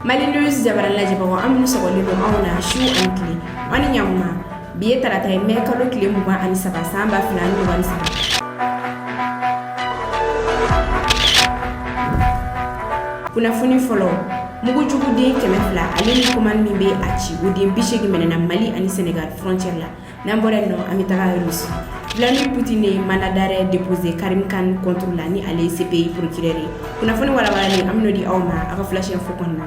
Malinews jabarala jabago amnu sogoli do awna shu ankli wani nyamma biye tarata me kalo kile mugan ani saba samba fulani mugan saba kuna funi folo mugu jugu de kemefla alini kuman mimbe achi udi bishegi menena Mali ani Senegal frontière la nambore no amitaga Russie Vladimir Poutine manadare déposé Karim Khan contre la ni ale CPI procureur kuna funi wala wala ni amno di awma aka flash info konna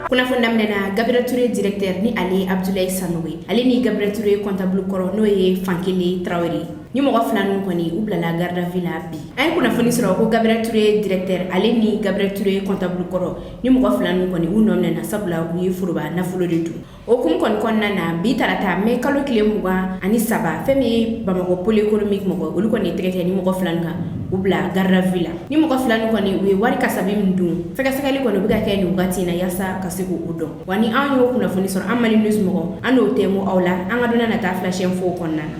kuna fo ndamnena Gabriel Touré directeur ni Ali Abdoulaye Sanoui ali ni Gabriel Touré comptable koro no ye Fankele Traoré ni mo gaflan ko ni ubla la garda villa bi ay kuna fo ni soro ko Gabriel Touré directeur ali ni Gabriel Touré comptable koro ni mo gaflan ko ni unomnena sabla bu ye furuba na fulo de tu o kum kon konnana bi tarata me kalo kile muga ani saba femi bamako pole économique mo ko ulu ko ni traité ni mo gaflan ka ubla garda villa ni mo gaflan ko ni we wari kasabi mdum feka sekali ko no biga kay ni ugati na yasa kasiku udo wani anyo kuna fo ni soro amali news mo ano temo awla anga dona na ta flash info konnana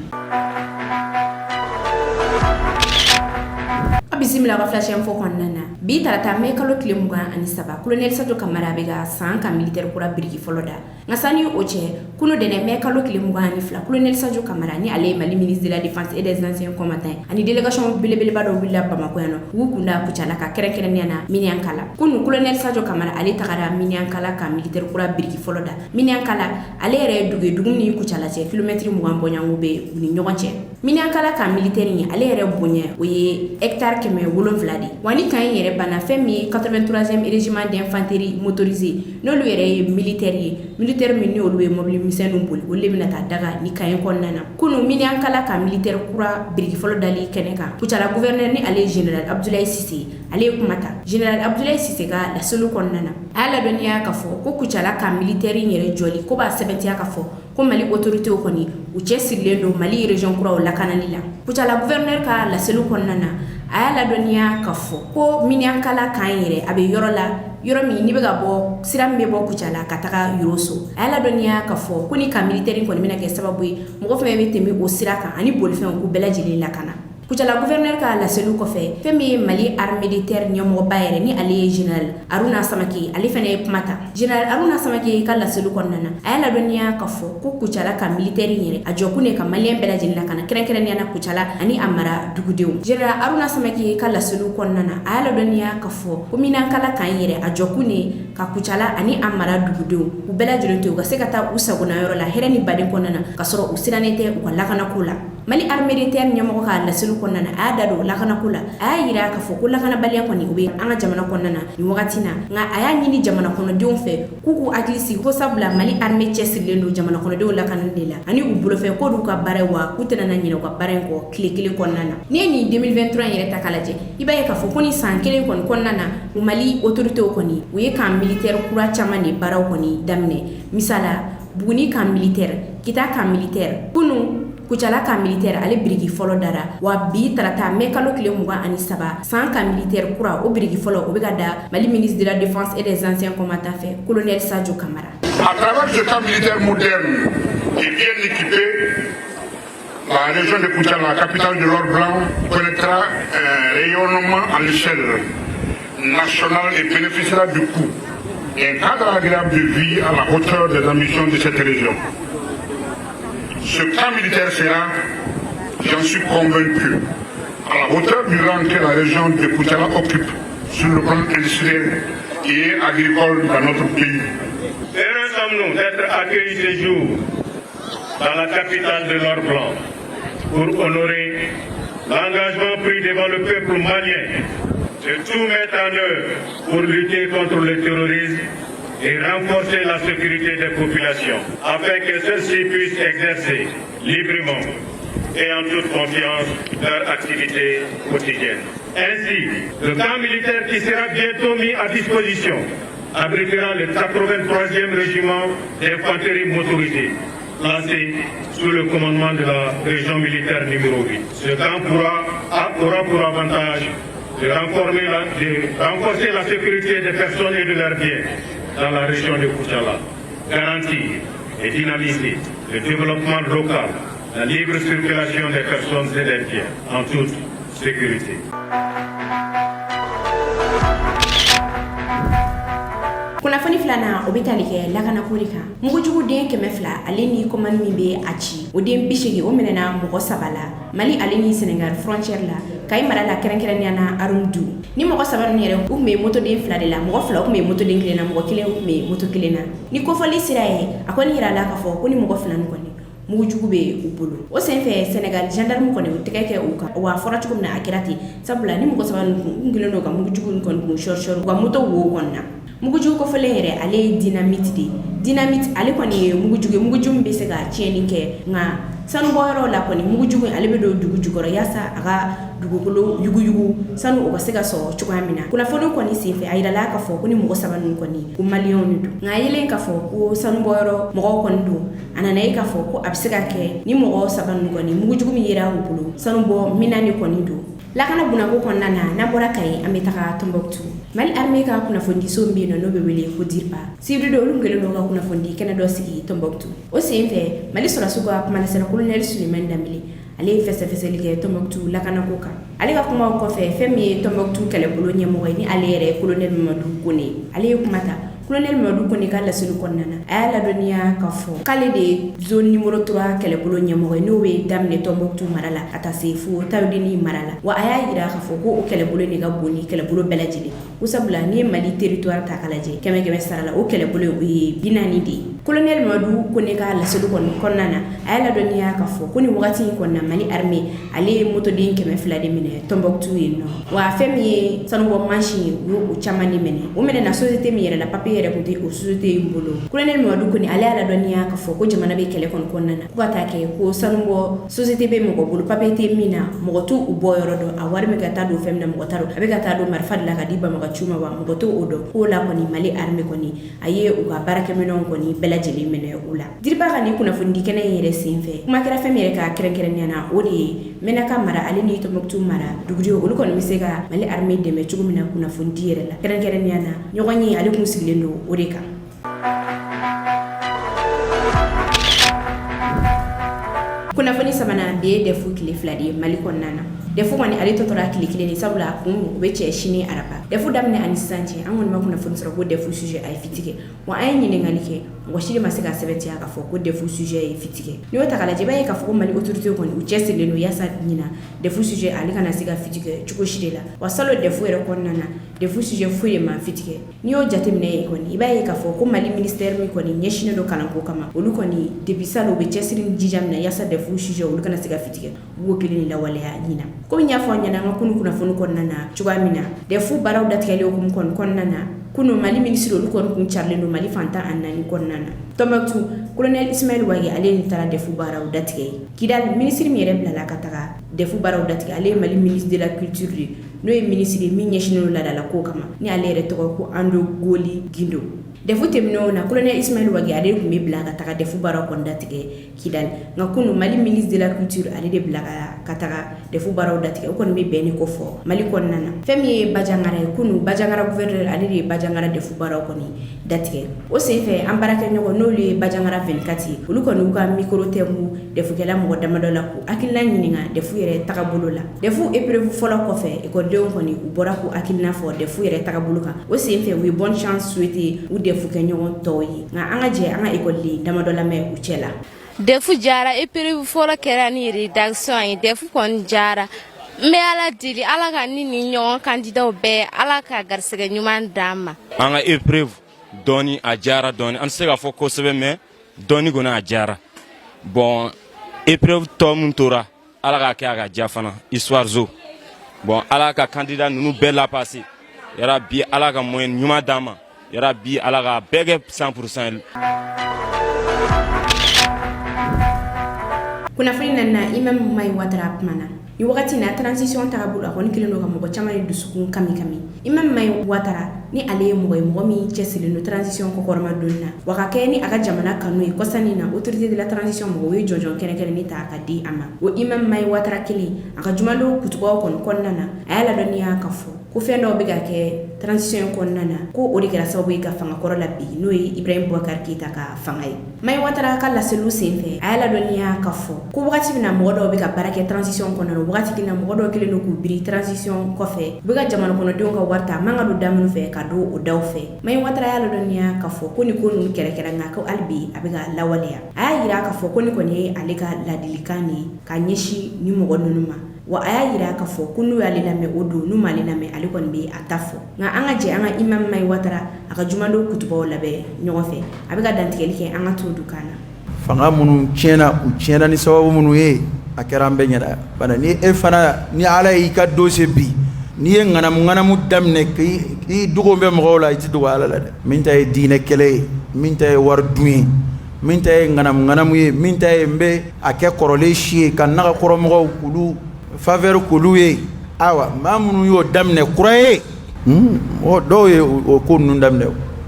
bisimila ka flash info konnana bi tarata me kalo kile mugan ani saba colonel Sadio Camara bega sanka militaire kura biriki foloda ngasani oche kuno dene me kalo kile mugan ani fla colonel Sadio Camara ni ale Mali ministre de la défense et des anciens combattants ani délégation belebele bado willa Bamako yano wukunda kuchala ka kerenkeren yana Minyankala kunu colonel Sadio Camara ale tagara Minyankala ka militaire kura biriki foloda Minyankala ale yere duge dugumni kuchala che kilometre mugan bonyango be ni nyogonche Minyankala ka militaire ni ale yere bonye oye hectare keme wolonfla di wani kan yere bana femi 83e régiment d'infanterie motorisée no lu yere militaire minni olu e mobile misenu bol wolle minata daga ni kan konnana kunu Minyankala ka militaire kura biriki folo dali keneka puchala gouverneur ni ale général Abdoulaye Cissé ale kumata général Abdoulaye Cissé ga la solo konnana ala doniya ka fo ko kuchala ka militaire yere joli ko ba sebetiya ka fo ko Mali autorité ko ni u chesilendo Mali région kura la kananila puchala gouverneur ka la solo konnana ayala doniya ka fo ko Minyankala kan yere abe yoro mi ni bega bo siram be bo kuchala kataka yuroso ayala doniya ka fo kuni ka militaire ko ni mina ke sababu mo fo be temi o siraka ani bolfen ko belajili la kana kuchala gouverneur ka la selu ko fe femi Mali armée de terre nyomo bayere ni ali général Aruna Samaki ali fene pumata général Aruna Samaki ka la selu konnana ayala doniya ka fo ko kuchala ka militaire yere ajokune ka malien belajili la kana keren yana kuchala ani amara dugudew général Aruna Samaki ka la selu konnana ayala doniya ka fo ko Minyankala kan yere ajokune ka kuchala ani amara dugudew u belajili to ga sekata usagona yoro la hereni baden konnana ka soro usiranete u la kana kula Mali armée de terre nyomo ka la selu konnana adado lakana kula ayira ka fo kula kana baliya koni ube anga jamana konnana ni wakatina nga aya nyini jamana kono dion fe kuku aglisi ko sabla Mali armée chesilendo jamana kono de lakana dela ani ubulo fe ko du ka bare wa kutena na nyina ko bare ko kile konnana ni 2023 yere takalaje ibaye ka fo koni san kile kon konnana Mali autorité koni uye ka militaire kura chamani baraw koni damne misala buguni ka militaire kita ka militaire kunu kuchala ka militaire ale birigi folo dara wa bi tarata me kalo kile mugan ani saba san ka militaire kura o birigi folo o bega da Mali ministre de la défense et des anciens combattants fait colonel Sadio Camara. À travers ce camp militaire moderne et bien équipé, la région de Kuchala, la capitale de l'or blanc, connaîtra un rayonnement à l'échelle nationale et bénéficiera du coup d'un cadre agréable de vie à la hauteur des ambitions de cette région. Ce camp militaire sera, j'en suis convaincu, à la hauteur du rang que la région de Kuchala occupe sur le plan industriel et agricole dans notre pays. Heureux sommes-nous d'être accueillis ce jour dans la capitale de l'or blanc pour honorer l'engagement pris devant le peuple malien de tout mettre en œuvre pour lutter contre le terrorisme et renforcer la sécurité des populations, afin que ceux-ci puissent exercer librement et en toute confiance leur activité quotidienne. Ainsi, le camp militaire qui sera bientôt mis à disposition abritera le 83e régiment d'infanterie motorisée, placé sous le commandement de la région militaire numéro 8. Ce camp aura pour avantage de renforcer la sécurité des personnes et de leurs biens dans la région de Kuchala, garantir et dynamiser le développement local, la libre circulation des personnes et des biens en toute sécurité. filana o bɛ tali kɛ lakanako de kan mugujuguden 200 ale ni commande min bɛ a ci o den 80 o minɛna mɔgɔ 3 la Mali ale ni Senegal frontière la Kayi mara la kɛrɛnkɛrɛnnenya na Arundu ni mɔgɔ 3 ninnu yɛrɛ u tun bɛ motoden 2 de la mɔgɔ 2 u tun bɛ motoden 1 na mɔgɔ 1 tun bɛ moto 1 na ni kofɔli sira ye a kɔni yira la k'a fɔ ko ni mɔgɔ 2 nin kɔni mugujugu bɛ u bolo o senfɛ Senegal gendarme kɔni u tɛgɛ kɛ u kan wa fɔra cogo min na a kɛra ten sabula ni mɔgɔ 3 nin kelen don ka mugujugu nin kɔni kun short u ka moto wo kɔnɔna mugujugu kɔfɛlen yɛrɛ ale ye dynamite de dynamite ale kɔni ye mugujugu min bɛ se ka tiɲɛni kɛ nka sanu bɔyɔrɔ la kɔni mugujugu ale bɛ don dugu jukɔrɔ yaasa a ka dugukolo yuguyugu sanu o ka se ka sɔrɔ cogoya min na kunnafoni kɔni senfɛ a yirala k'a fɔ ko ni mɔgɔ 3 ninnu kɔni ko maliyɛnw de don nka a yelen k'a fɔ ko sanu bɔyɔrɔ mɔgɔw kɔni don a nana ye k'a fɔ ko a bɛ se ka kɛ ni mɔgɔ 3 ninnu kɔni mugujugu min yera u bolo sanu bɔ mina de kɔni don lakana bunako kɔnɔna na n'a bɔra Kayi an bɛ taga Tombouctou Mali armée ka kunnafonidiso min bɛ yen n'o bɛ wele ko DIRPA sibiri don olu kɛlen don ka kunnafoni kɛnɛ dɔ sigi Tombouctou o senfɛ Mali sɔrɔdasiw ka kumalasɛrɛ colonel Sulemani Danbele ale ye fɛsɛfɛsɛli kɛ Tombouctou lakanako kan ale ka kumaw kɔfɛ fɛn min ye Tombouctou kɛlɛbolo ɲɛmɔgɔ ye ni ale yɛrɛ colonel Mamadou Kone ale ye kuma ta colonel Mamadou Kone ka laseli kɔnɔna na a y'a ladɔnniya k'a fɔ k'ale de ye zone numéro 3 kɛlɛbolo ɲɛmɔgɔ ye n'o bɛ daminɛ Tombouctou mara la ka taa se fo Tawedeni mara la wa a y'a yira k'a fɔ ko o kɛlɛbolo de ka bon ni kɛlɛbolo bɛɛ lajɛlen ko sabula n'i ye Mali territoire ta k'a lajɛ 100 sara la o kɛlɛbolo o ye 40 de ye colonel Mamadou Kone ka laseli kɔnɔna na a y'a ladɔnniya k'a fɔ ko ni wagati in kɔnɔna Mali armée ale ye motoden 200 de minɛ Tombouctou yen nɔ wa fɛn min ye sanubɔ mansin ye u y'o caman de minɛ o minɛna société min yɛrɛ la papier yɛrɛ tun tɛ o société in bolo colonel Mamadou Kone ale y'a ladɔnniya k'a fɔ ko jamana bɛ kɛlɛ kɔnɔna na ko ka taa kɛ ko sanubɔ société bɛ mɔgɔ bolo papier tɛ min na mɔgɔ t'u bɔ yɔrɔ dɔn a wari bɛ ka taa don fɛn min na mɔgɔ t'a dɔn a bɛ ka taa don marifa de la ka di banbagaciw ma wa mɔgɔ t'o dɔn k'o la kɔni Mali armée kɔni a ye u ka baarakɛminɛnw kɔni bɛɛ lajɛlen minɛ o la DIRPA ka nin kunnafoni di kɛnɛ in yɛrɛ senfɛ kuma kɛra fɛn min yɛrɛ ka kɛrɛnkɛrɛnnenya na o de ye Menaka mara ale ni Tombouctou mara dugudenw olu kɔni bɛ se ka Mali armée dɛmɛ cogo min na kunnafoni di yɛrɛ la kɛrɛnkɛrɛnnenya na ɲɔgɔn ye ale kun sigilen don o de kan kunnafoni sabanan bi ye DEF tile 2 de ye Mali kɔnɔna na DEF kɔni ale tɔtɔra tile 1 de sabula a kun u bɛ cɛ sini araba DEF daminɛ ani sisan cɛ an kɔni ma kunnafoni sɔrɔ ko DEF sujet a ye fiti kɛ wa an ye ɲininkali kɛ mɔgɔ si de ma se ka sɛbɛntiya k'a fɔ ko DEF sujet ye fiti kɛ n'i y'o ta k'a lajɛ i b'a ye k'a fɔ ko Mali autorité kɔni u cɛsirilen don yaasa ɲina DEF sujet ale kana se ka fiti kɛ cogo si de la wa salon DEF yɛrɛ kɔnɔna na DEF sujet foyi de ma fiti kɛ n'i y'o jateminɛ ye kɔni i b'a ye k'a fɔ ko Mali ministère min kɔni ɲɛsinnen don kalanko kama olu kɔni depuis salon u bɛ cɛsiri jija minɛ yaasa DEF sujet olu kana se ka fiti kɛ u b'o kelen de lawaleya ɲina komi n y'a fɔ an ɲɛna an ka kunu kunnafoni kɔnɔna na cogoya min na DEF baaraw datigɛlen hukumu kɔnɔna na kunu Mali ministre olu kɔni kun carilen don Mali fantan a 4 kɔnɔna na Tombouctou colonel Ismaël Wage ale ni taara DEF baaraw datigɛ ye Kidal ministre min yɛrɛ bilala ka taga DEF baaraw datigɛ ale ye Mali ministre de la culture de n'o ye ministre min ɲɛsinnen don laadala ko kama ni ale yɛrɛ tɔgɔ ko Ando Goli Gindo DEF tɛmɛnenw na colonel Ismaël Wage ale tun bɛ bila ka taga DEF baaraw kɔni datigɛ Kidal nka kunu Mali ministre de la culture ale de bila ka taga DEF baaraw datigɛ o kɔni bɛ bɛn ni ko fɔ Mali kɔnɔna na fɛn min ye Bajangara ye kunu Bajangara gouverneur ale de ye Bajangara DEF baaraw kɔni datigɛ o senfɛ an baarakɛɲɔgɔn n'olu ye Bajangara 24 ye olu kɔni y'u ka micro tɛmu DEF kɛla mɔgɔ damadɔ la ko hakilina ɲininka DEF yɛrɛ tagabolo la DEF épreuve fɔlɔ kɔfɛ ekɔlidenw kɔni u bɔra ko hakilina fɔ DEF yɛrɛ tagabolo kan o senfɛ u ye bonne chance souhaité u DEF kɛɲɔgɔn tɔw ye nka an ka jɛ an ka ekɔliden damadɔ lamɛn u cɛ la DEF jara épreuve fɔlɔ kɛra ni rédaction ye DEF kɔni jara n bɛ Ala deli Ala ka ni ɲɔgɔn candidat bɛɛ Ala ka garisɛgɛ ɲuman d'an ma an ka épreuve dɔɔni a jara dɔɔni an tɛ se k'a fɔ kosɛbɛ mais dɔɔni kɔni a jara bon épreuve tɔ min tora Ala k'a kɛ a ka ja fana histoire zo bon Ala ka candidat ninnu bɛɛ lapase yara bi Ala ka moyen ɲuman d'an ma yara bi Ala ka bɛɛ kɛ 100%. kunnafoni nana Imam Mai Ouattara kumana ni wagati na transition tagabolo a kɔni kelen don ka mɔgɔ caman de dusukun kami Imam Mai Ouattara ni ale ye mɔgɔ ye mɔgɔ min cɛsirilen don transition kɔkɔrɔma donni na wa ka kɛ ni a ka jamana kanu ye kɔsani na autorité de la transition mɔgɔ o ye jɔnjɔn kɛrɛnkɛrɛnnen ta ka di a ma o Imam Mai Ouattara kelen a ka jumalo kutubaw kɔni kɔnɔna na a y'a ladɔnniya k'a fɔ ko fɛn dɔw bɛ ka kɛ transition kɔnɔna na ko o de kɛra sababu ye ka fanga kɔrɔ la bi n'o ye Ibrahim Boubacar Keita ka fanga ye. Mai Ouattara ka laseliw senfɛ a y'a ladɔnniya ka fɔ ko wagati min na mɔgɔ dɔw bɛ ka baara kɛ transition kɔnɔna na wagati kelen na mɔgɔ dɔw kelen don k'u biri transition kɔfɛ u bɛ ka jamana kɔnɔdenw ka wari ta man ka don da minnu fɛ ka don o daw fɛ. Mai Ouattara y'a ladɔnniya ka fɔ ko ni ko ninnu kɛrɛkɛra nka ko hali bi a bɛ ka lawaleya. A y'a yira ka fɔ ko ni kɔni ye ale ka ladilikan de ka ɲɛsin ni mɔgɔ ninnu ma. Wa a y'a yira ka fɔ ko n'u y'ale lamɛn o don n'u m'ale lamɛn ale kɔni bɛ a ta fɔ. Nka an ka jɛ an ka imam Mai Ouattara a ka jumadow kutubaw labɛn ɲɔgɔn fɛ a bɛ ka dantigɛli kɛ an ka to du kan na. Fanga minnu tiɲɛna u tiɲɛna ni sababu minnu ye a kɛra an bɛɛ ɲɛna bana ni e fana ni ala y'i ka dossier bi n'i ye ŋanamu daminɛ k'i dogo bɛ mɔgɔw la i tɛ dogo ala la dɛ min ta ye diinɛ kɛlɛ ye min ta ye wari dun ye min ta ye ŋanamu ye min ta ye n bɛ a kɛ kɔrɔlen si ye ka nagakɔrɔmɔgɔw k'olu faveur k'olu ye awa maa minnu y'o daminɛ kura ye dɔw ye o ko ninnu daminɛ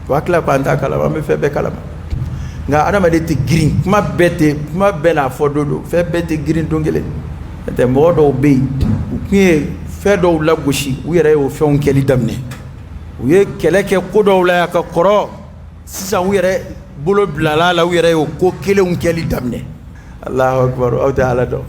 o hakili ko an t'a kalama an bɛ fɛn bɛɛ kalama nka adamaden tɛ girin kuma bɛɛ n'a fɔ don fɛn bɛɛ tɛ girin don kelen n'o tɛ mɔgɔ dɔw bɛ yen u tun ye fɛn dɔw lagosi u yɛrɛ y'o fɛnw kɛli daminɛ u ye kɛlɛ kɛ ko dɔw la ka kɔrɔ sisan u yɛrɛ bolo bilala la u yɛrɛ y'o ko kelenw kɛli daminɛ Allahu akbar aw tɛ ala dɔn.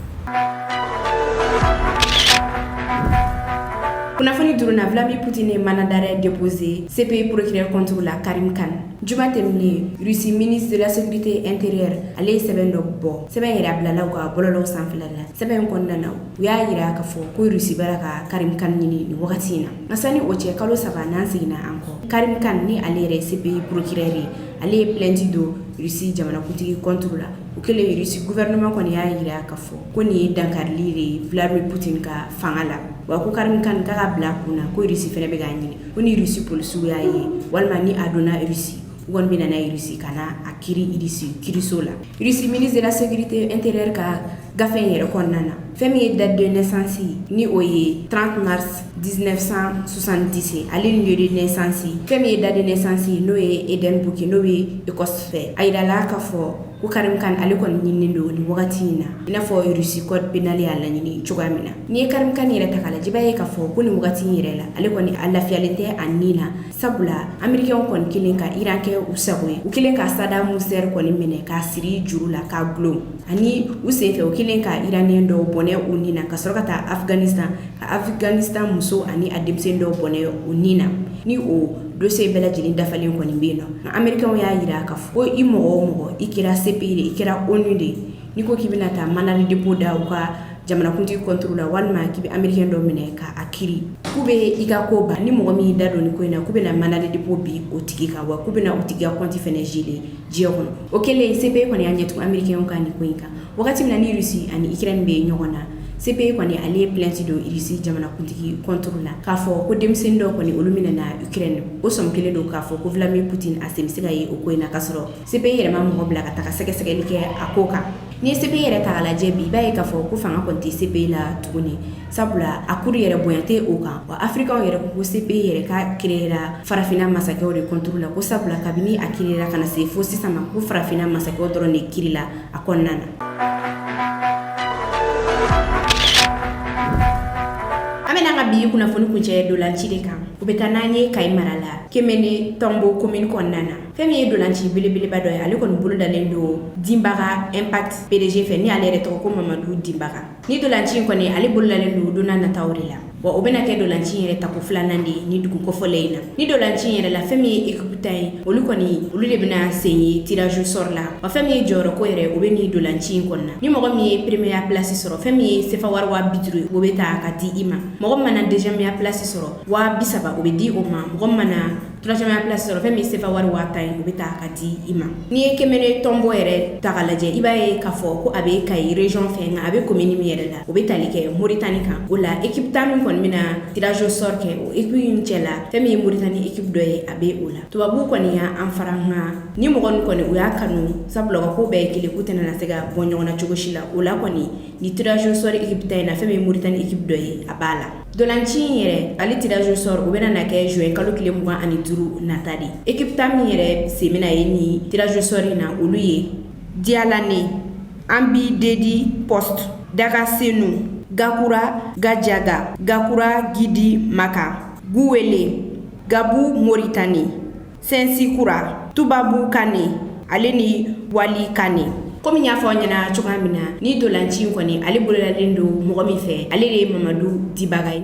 Kunnafoni duruna Vladimir Poutine ye mandat d'arrêt déposé CPI procureur contre la Karim Khan. Juma tɛmɛnen Russie ministre de la sécurité intérieure ale ye sɛbɛn dɔ bɔ sɛbɛn yɛrɛ a bilala u ka bɔlɔlɔw sanfɛla la sɛbɛn kɔnɔna na u y'a yira k'a fɔ ko Russie bɛra ka Karim Khan ɲini nin wagati in na. Nka sani o cɛ kalo 3 n'an seginna an kɔ Karim Khan ni ale yɛrɛ CPI procureur ye ale ye plainte don Russie jamanakuntigi contre la o kɛlen Russie gouvernement kɔni y'a yira k'a fɔ ko nin ye dankarili de ye Vladimir Poutine ka fanga la wa ko Karim Khan k'a ka bila kunna ko Russie fɛnɛ bɛ k'a ɲini ko ni Russie polisiw y'a ye walima ni a donna Russie u kɔni bɛ na n'a ye Russie ka na a kiri Russie kiriso la. Russie ministre de la sécurité intérieure ka gafe in yɛrɛ kɔnɔna na fɛn min ye date de naissance ni o ye 30 mars 1970 ale ni lieu de naissance fɛn min ye date de naissance n'o ye Edinburgh n'o ye Écosse fɛ a yirala k'a fɔ ko Karim Khan ale kɔni ɲininen don nin wagati in na i n'a fɔ Russie code pénal y'a laɲini cogoya min na. N'i ye Karim Khan yɛrɛ ta k'a lajɛ i b'a ye k'a fɔ ko nin wagati in yɛrɛ la ale kɔni a lafiyalen tɛ a nin na sabula américain kɔni kelen ka Iran kɛ u sago ye u kelen ka Saddam Hussein kɔni minɛ k'a siri juru la k'a gulon ani u senfɛ u kelen ka iranien dɔw bɔnɛ u nin na ka sɔrɔ ka taa Afghanistan muso ani a denmisɛnnin dɔw bɔnɛ u nin na ni o dossier bɛɛ lajɛlen dafalen kɔni bɛ yen nɔ nka américain y'a yira k'a fɔ ko i mɔgɔ o mɔgɔ i kɛra CPI de i kɛra ONU de n'i ko k'i bɛna taa mandat de dépôt da u ka jamanakuntigi contre la walima k'i bɛ américain dɔ minɛ k'a kiri k'u bɛ i ka ko ban ni mɔgɔ min y'i da don nin ko in na k'u bɛna mandat de dépôt bi o tigi kan wa k'u bɛna o tigi ka compte fɛnɛ geler diɲɛ kɔnɔ o kɛlen CPI kɔni y'a ɲɛtugu américain ka nin ko in kan wagati min na ni Russie ani Ukraine bɛ ɲɔgɔn na CPI kɔni ale ye plainte don Russie jamanakuntigi contre la k'a fɔ ko denmisɛnnin dɔw kɔni olu minɛ na Ukraine o sɔmi kelen don k'a fɔ ko Vladimir Poutine a sen bɛ se ka ye o ko in na k'a sɔrɔ CPI yɛrɛ ma mɔgɔ bila ka taga sɛgɛsɛgɛli kɛ a ko kan. N'i ye CPI yɛrɛ ta k'a lajɛ bi i b'a ye k'a fɔ ko fanga kɔni tɛ CPI la tuguni sabula a kuru yɛrɛ bonya tɛ o kan wa africain yɛrɛ ko CPI yɛrɛ ka créera farafinna masakɛw de contre la ko sabula kabini a créera kana se fo sisan ma ko farafinna masakɛw dɔrɔn de kiri la a kɔnɔna na. An ka bi kunnafoni kuncɛ dolanci de kan u bɛ taa n'an ye Kayi mara la Kemene Tombo commune kɔnɔna na fɛn min ye dolanci belebeleba dɔ ye ale kɔni bolo dalen don Dinbaga Impact PDG fɛ ni ale yɛrɛ tɔgɔ ko Mamadu Dinbaga ni dolanci in kɔni ale bolo dalen don donna nataw de la wa o bɛna kɛ dolanci in yɛrɛ tako filanan de ye ni dugu kɔfɔla in na ni dolanci in yɛrɛ la fɛn min ye équipe ta ye olu de bɛna sen ye tirage au sort la wa fɛn min ye jɔyɔrɔ ko yɛrɛ o bɛ ni dolanci in kɔnɔna ni mɔgɔ min ye première place sɔrɔ fɛn min ye sefa wari 50 o bɛ ta ka di i ma mɔgɔ mana deuxième place sɔrɔ 30 o bɛ di o ma mɔgɔ mana troisième place sɔrɔ fɛn min ye sefa wari 10 o bɛ ta ka di i ma n'i ye Kemene Tombo yɛrɛ ta ka lajɛ i b'a ye k'a fɔ ko a bɛ Kayi région fɛ nka a bɛ commune min yɛrɛ la o bɛ tali kɛ Mauritanie kan o la équipe ta min kɔni bɛna tirage au sort kɛ o équipe in cɛ la fɛn min ye Mauritanie équipe dɔ ye a bɛ o la tubabuw kɔni y'an fara nka ni mɔgɔ min kɔni o y'a kanu sabula ka ko bɛɛ ye kelen k'u tɛna na se ka bɔ ɲɔgɔn na cogo si la o la kɔni ni tirage au sort équipe ta in na fɛn min ye Mauritanie équipe dɔ ye a b'a la dolanci in yɛrɛ ale tirage au sort o bɛna na kɛ juin kalo tile 25 nata de équipe ta min yɛrɛ sen bɛna ye ni tirage au sort in na olu ye Dialane Ambi Dedi Post Daga Senu Gakura Gajaga Gakura Gidi Maka Gouwele, Gabou Mauritanie, Sensikura, Tubabu Kane, ale ni Wali Kane. Comme y'a fɔ ɲɛna cogoya min na ni dolanci in kɔni ale bololalen do mɔgɔ min fɛ ale de ye Mamadou Dibaga ye.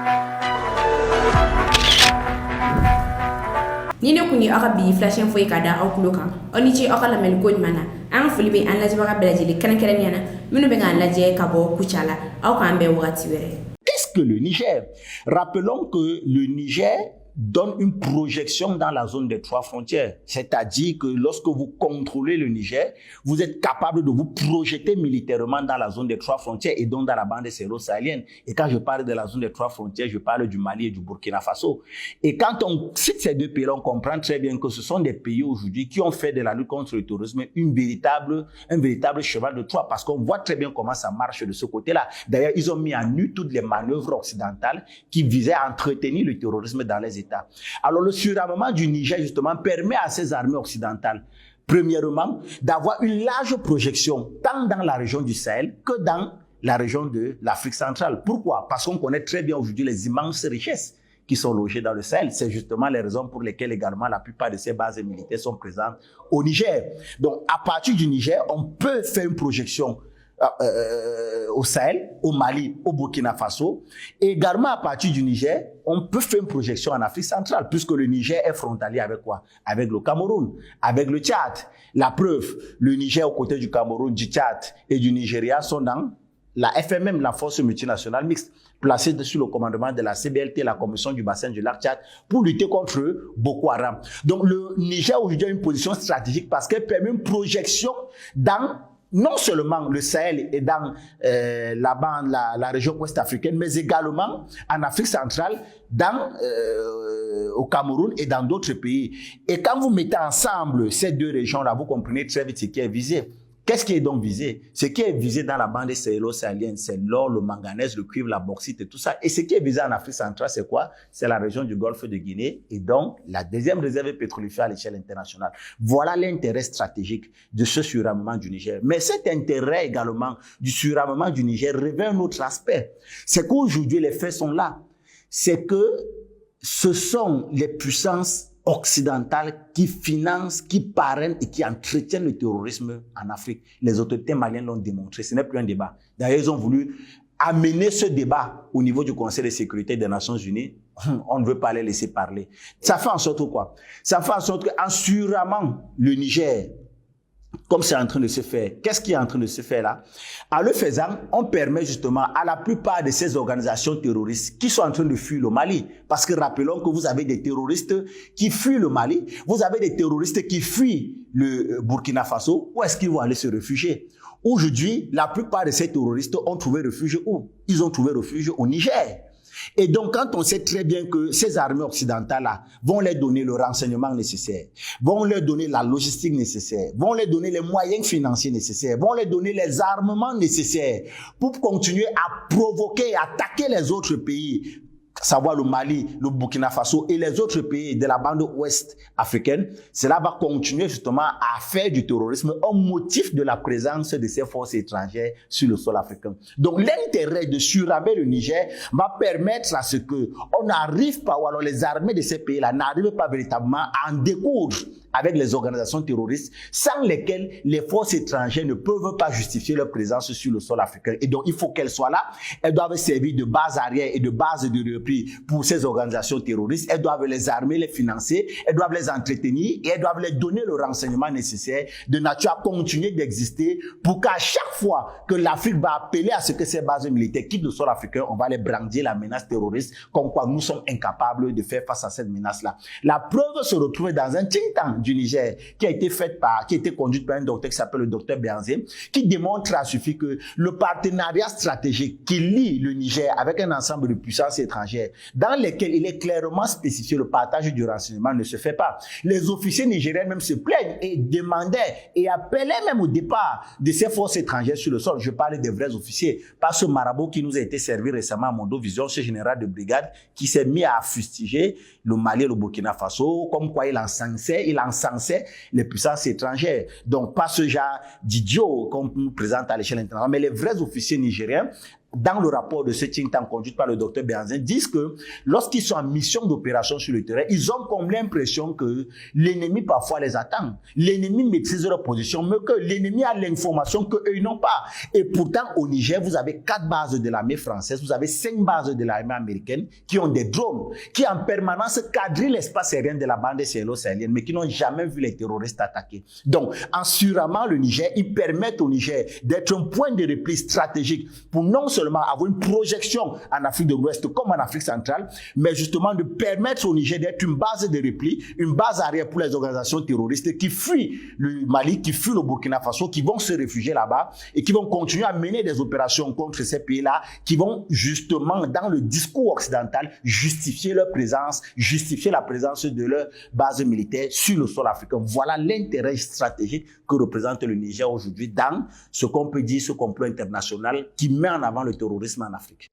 Ni ne kun ye aw ka bi flashen foyi ka da aw kulo kan aw ni ce aw ka lamɛnni ko ɲuman na an foli bɛ an lajɛbaga bɛɛ lajɛlen kɛrɛnkɛrɛnnenya na minnu bɛ k'an lajɛ ka bɔ Kucala la aw k'an bɛn wagati wɛrɛ. Qu'est-ce que le Niger? Rappelons que le Niger donne une projection dans la zone des 3 frontières. C'est-à-dire que lorsque vous contrôlez le Niger, vous êtes capable de vous projeter militairement dans la zone des 3 frontières et donc dans la bande sahélo-sahélienne. Et quand je parle de la zone des 3 frontières, je parle du Mali et du Burkina Faso. Et quand on cite ces deux pays-là, on comprend très bien que ce sont des pays aujourd'hui qui ont fait de la lutte contre le terrorisme un véritable cheval de Troie, parce qu'on voit très bien comment ça marche de ce côté-là. D'ailleurs, ils ont mis à nu toutes les manœuvres occidentales qui visaient à entretenir le terrorisme dans les États. Alors le surarmement du Niger justement permet à ces armées occidentales, premièrement, d'avoir une large projection tant dans la région du Sahel que dans la région de l'Afrique centrale. Pourquoi? Parce qu'on connaît très bien aujourd'hui les immenses richesses qui sont logées dans le Sahel. C'est justement les raisons pour lesquelles également la plupart de ces bases militaires sont présentes au Niger. Donc à partir du Niger, on peut faire une projection au Sahel, au Mali, au Burkina Faso. Et également à partir du Niger, on peut faire une projection en Afrique centrale, puisque le Niger est frontalier avec quoi? Avec le Cameroun, avec le Tchad. La preuve, le Niger aux côtés du Cameroun, du Tchad et du Nigeria sont dans la FMM, la force multinationale mixte, placée sous le commandement de la CBLT, la Commission du bassin du lac Tchad, pour lutter contre Boko Haram. Donc le Niger aujourd'hui a une position stratégique parce qu'elle permet une projection dans non seulement le Sahel et dans la région ouest-africaine, mais également en Afrique centrale, au Cameroun et dans d'autres pays. Et quand vous mettez ensemble ces deux régions-là, vous comprenez très vite ce qui est visé. Qu'est-ce qui est donc visé? Ce qui est visé dans la bande sahélo-sahélienne, c'est l'or, le manganèse, le cuivre, la bauxite et tout ça. Et ce qui est visé en Afrique centrale, c'est quoi? C'est la région du golfe de Guinée et donc la deuxième réserve pétrolifère à l'échelle internationale. Voilà l'intérêt stratégique de ce surarmement du Niger. Mais cet intérêt également du surarmement du Niger revêt un autre aspect. C'est qu'aujourd'hui, les faits sont là. C'est que ce sont les puissances occidentales qui financent, qui parrainent et qui entretiennent le terrorisme en Afrique. Les autorités maliennes l'ont démontré. Ce n'est plus un débat. D'ailleurs, ils ont voulu amener ce débat au niveau du Conseil de sécurité des Nations Unies. On ne veut pas les laisser parler. Ça fait en sorte quoi? Ça fait en sorte qu'en surarmant le Niger, comme c'est en train de se faire, qu'est-ce qui est en train de se faire là? En le faisant, on permet justement à la plupart de ces organisations terroristes qui sont en train de fuir le Mali, parce que rappelons que vous avez des terroristes qui fuient le Mali, vous avez des terroristes qui fuient le Burkina Faso, où est-ce qu'ils vont aller se réfugier? Aujourd'hui, la plupart de ces terroristes ont trouvé refuge où? Ils ont trouvé refuge au Niger. Et donc, quand on sait très bien que ces armées occidentales-là vont leur donner le renseignement nécessaire, vont leur donner la logistique nécessaire, vont leur donner les moyens financiers nécessaires, vont leur donner les armements nécessaires pour continuer à provoquer et attaquer les autres pays, savoir le Mali, le Burkina Faso et les autres pays de la bande ouest africaine, cela va continuer justement à faire du terrorisme un motif de la présence de ces forces étrangères sur le sol africain. Donc l'intérêt de surarmer le Niger va permettre à ce que on n'arrive pas, ou alors les armées de ces pays-là n'arrivent pas véritablement à en découdre avec les organisations terroristes sans lesquelles les forces étrangères ne peuvent pas justifier leur présence sur le sol africain. Et donc, il faut qu'elles soient là. Elles doivent servir de base arrière et de base de repli pour ces organisations terroristes. Elles doivent les armer, les financer, elles doivent les entretenir et elles doivent leur donner le renseignement nécessaire de nature à continuer d'exister pour qu'à chaque fois que l'Afrique va appeler à ce que ces bases militaires quittent le sol africain, on va les brandir la menace terroriste, comme quoi nous sommes incapables de faire face à cette menace-là. La preuve se retrouve dans un think tank du Niger qui a été conduite par un docteur qui s'appelle le docteur Benzé, qui démontre à suffit que le partenariat stratégique qui lie le Niger avec un ensemble de puissances étrangères dans lesquelles il est clairement spécifié le partage du renseignement ne se fait pas. Les officiers nigériens même se plaignent et demandaient et appelaient même au départ de ces forces étrangères sur le sol. Je parle des vrais officiers, pas ce marabout qui nous a été servi récemment à Mondovision, ce général de brigade qui s'est mis à fustiger le Mali et le Burkina Faso, comme quoi il encensait les puissances étrangères. Donc, pas ce genre d'idiot qu'on nous présente à l'échelle internationale, mais les vrais officiers nigériens dans le rapport de ce think tank conduit par le docteur Béhanzin, disent que lorsqu'ils sont en mission d'opération sur le terrain, ils ont comme l'impression que l'ennemi parfois les attend. L'ennemi maîtrise leur position, mais que l'ennemi a l'information qu'eux ils n'ont pas. Et pourtant, au Niger, vous avez 4 bases de l'armée française, vous avez 5 bases de l'armée américaine qui ont des drones, qui en permanence quadrillent l'espace aérien de la bande sahélo-sahélienne, mais qui n'ont jamais vu les terroristes attaquer. Donc, en surarmant le Niger, ils permettent au Niger d'être un point de repli stratégique pour non seulement avoir une projection en Afrique de l'Ouest comme en Afrique centrale, mais justement de permettre au Niger d'être une base de repli, une base arrière pour les organisations terroristes qui fuient le Mali, qui fuient le Burkina Faso, qui vont se réfugier là-bas et qui vont continuer à mener des opérations contre ces pays-là, qui vont justement, dans le discours occidental, justifier leur présence, justifier la présence de leur base militaire sur le sol africain. Voilà l'intérêt stratégique que représente le Niger aujourd'hui dans ce qu'on peut dire, ce complot international qui met en avant le terrorisme en Afrique.